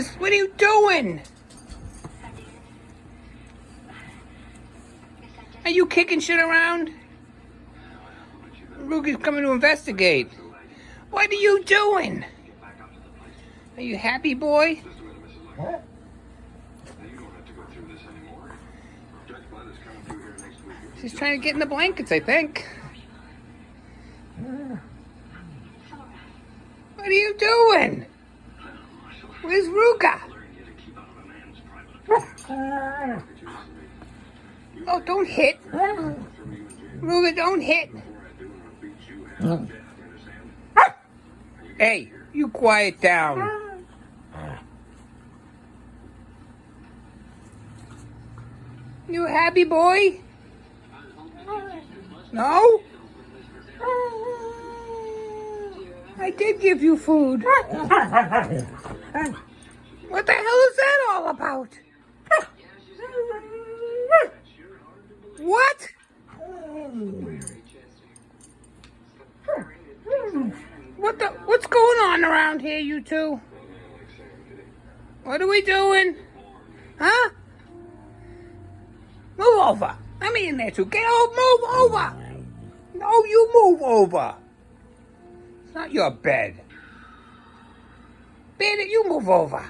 What are you doing? Are you kicking shit around? Ruger's coming to investigate. What are you doing? Are you happy, boy? She's trying to get in the blankets, I think. What are you doing? Where's Ruga? Oh, don't hit. Ruga, don't hit. Hey, you quiet down. You a happy boy? No? I did give you food. What the hell is that all about? What? What's going on around here, you two? What are we doing? Huh? Move over. Let me in there too. Move over. No, you move over. It's not your bed. Bandit, you move over.